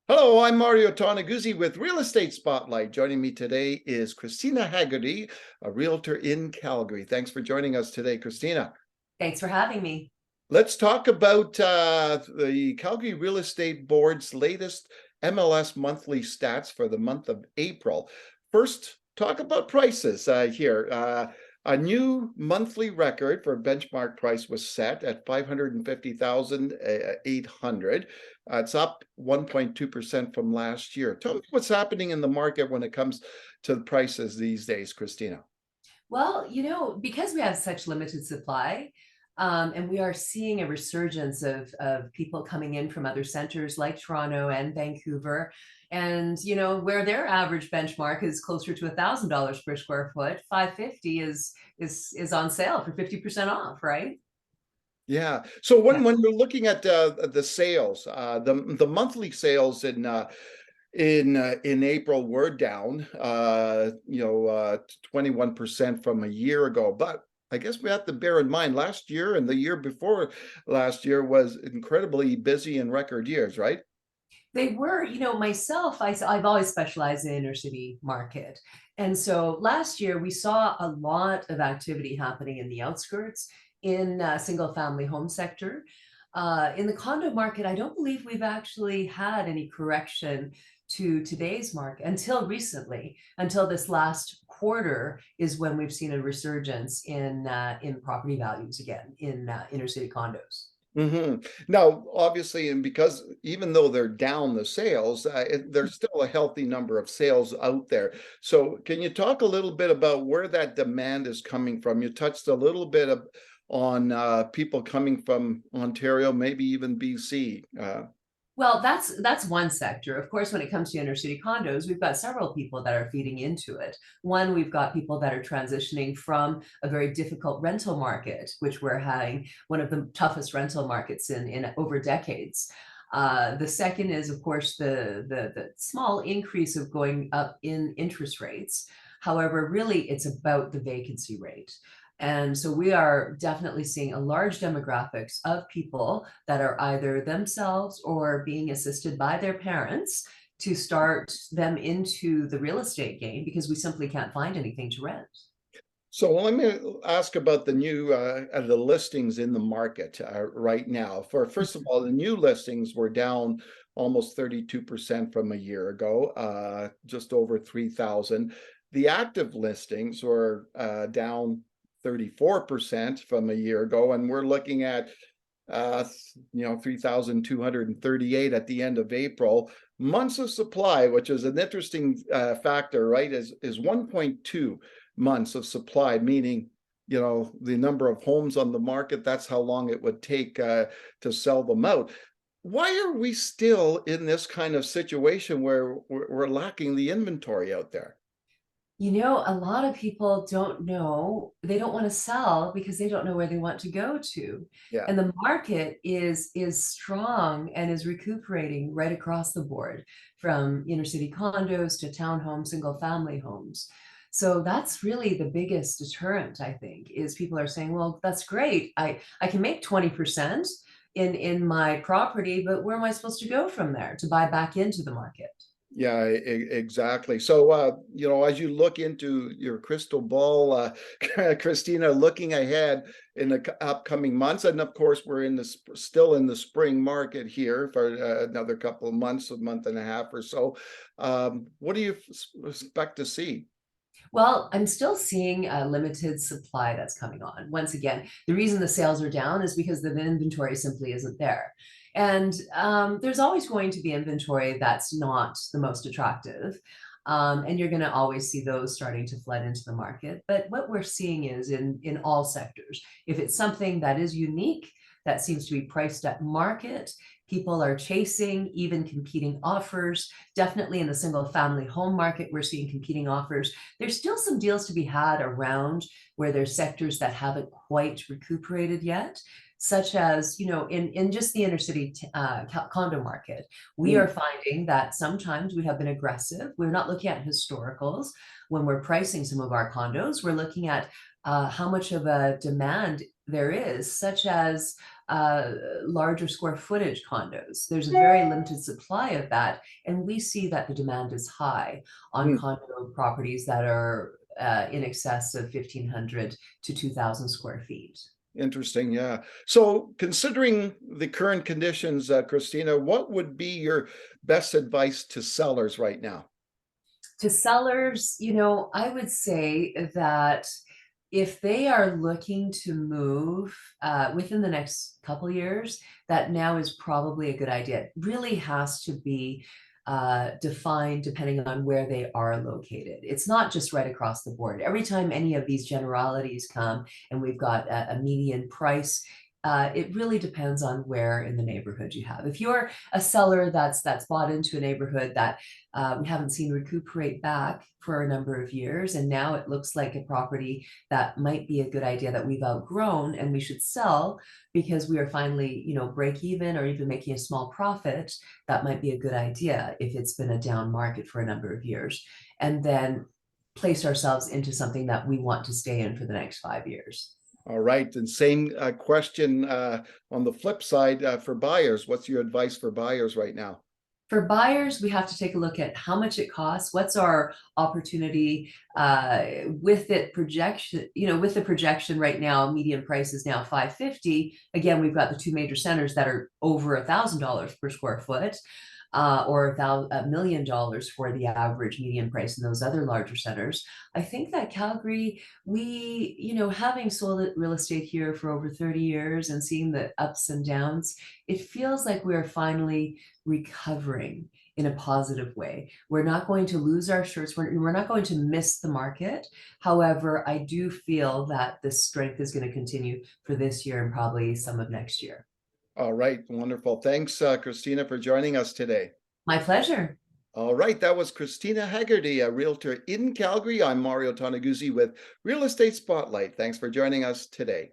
Hello, I'm Mario Toneguzzi with Real Estate Spotlight. Joining me today is Christina Hagerty, a realtor in Calgary. Thanks for joining us today, Christina. Thanks for having me. Let's talk about the Calgary Real Estate Board's latest MLS monthly stats for the month of April. First, talk about prices here. A new monthly record for benchmark price was set at 550,800. It's up 1.2% from last year. Tell me what's happening in the market when it comes to the prices these days, Christina. Well, because we have such limited supply, and we are seeing a resurgence of people coming in from other centers like Toronto and Vancouver, and where their average benchmark is closer to $1,000 per square foot, 550 is on sale for 50% off, right? Yeah. So Yeah. when we're looking at the sales, the monthly sales in April were down, 21% from a year ago. But I guess we have to bear in mind last year and the year before last year was incredibly busy in record years, right? They were, myself, I've always specialized in inner city market. And so last year we saw a lot of activity happening in the outskirts in single family home sector. In the condo market, I don't believe we've actually had any correction to today's market until recently, until this last quarter is when we've seen a resurgence in property values again in inner city condos. Now, obviously, and because even though they're down the sales, there's still a healthy number of sales out there. So, can you talk a little bit about where that demand is coming from? You touched a little bit on people coming from Ontario, maybe even BC. Well, that's one sector. Of course, when it comes to inner city condos, we've got several people that are feeding into it. One, we've got people that are transitioning from a very difficult rental market, which we're having one of the toughest rental markets in over decades. The second is, of course, the small increase of going up in interest rates. However, really, it's about the vacancy rate. And so we are definitely seeing a large demographics of people that are either themselves or being assisted by their parents to start them into the real estate game because we simply can't find anything to rent. So let me ask about the new the listings in the market right now. For first of all, the new listings were down almost 32% from a year ago, just over 3,000. The active listings were down 34% from a year ago, and we're looking at 3,238 at the end of April. Months of supply, which is an interesting factor, right, is 1.2 months of supply, meaning the number of homes on the market, that's how long it would take to sell them out. Why are we still in this kind of situation where we're lacking the inventory out there? A lot of people don't know, they don't want to sell because they don't know where they want to go to. Yeah. And the market is strong and is recuperating right across the board from inner city condos to townhomes, single family homes. So that's really the biggest deterrent, I think, is people are saying, well, that's great. I can make 20% in my property, but where am I supposed to go from there to buy back into the market? Yeah, exactly. So, as you look into your crystal ball, Christina, looking ahead in the upcoming months, and of course, we're still in the spring market here for another couple of months, a month and a half or so. What do you expect to see? Well, I'm still seeing a limited supply that's coming on. Once again, the reason the sales are down is because the inventory simply isn't there. And there's always going to be inventory that's not the most attractive. And you're going to always see those starting to flood into the market. But what we're seeing is in all sectors, if it's something that is unique, that seems to be priced at market, people are chasing even competing offers. Definitely in the single family home market, we're seeing competing offers. There's still some deals to be had around where there's sectors that haven't quite recuperated yet, such as, in just the inner city condo market. We Mm. are finding that sometimes we have been aggressive. We're not looking at historicals when we're pricing some of our condos. We're looking at how much of a demand there is, such as larger square footage condos. There's a very limited supply of that, and we see that the demand is high on Hmm, condo properties that are in excess of 1,500 to 2,000 square feet. interesting, yeah. So considering the current conditions, Christina, what would be your best advice to sellers right now? To sellers, I would say that if they are looking to move within the next couple years, that now is probably a good idea. It really has to be defined depending on where they are located. It's not just right across the board. Every time any of these generalities come and we've got a median price, it really depends on where in the neighborhood you have. If you're a seller that's bought into a neighborhood that we haven't seen recuperate back for a number of years, and now it looks like a property that might be a good idea that we've outgrown and we should sell because we are finally, break even or even making a small profit, that might be a good idea if it's been a down market for a number of years. And then place ourselves into something that we want to stay in for the next 5 years. All right, and same question on the flip side for buyers. What's your advice for buyers right now? For buyers, we have to take a look at how much it costs. What's our opportunity with it projection? With the projection right now, median price is now 550. Again, we've got the two major centers that are over $1,000 per square foot. Or $1 million for the average median price in those other larger centers. I think that Calgary, we, having sold real estate here for over 30 years and seeing the ups and downs, it feels like we're finally recovering in a positive way. We're not going to lose our shirts. We're not going to miss the market. However, I do feel that the strength is going to continue for this year and probably some of next year. All right, wonderful. Thanks, Christina, for joining us today. My pleasure. All right, that was Christina Hagerty, a realtor in Calgary. I'm Mario Toneguzzi with Real Estate Spotlight. Thanks for joining us today.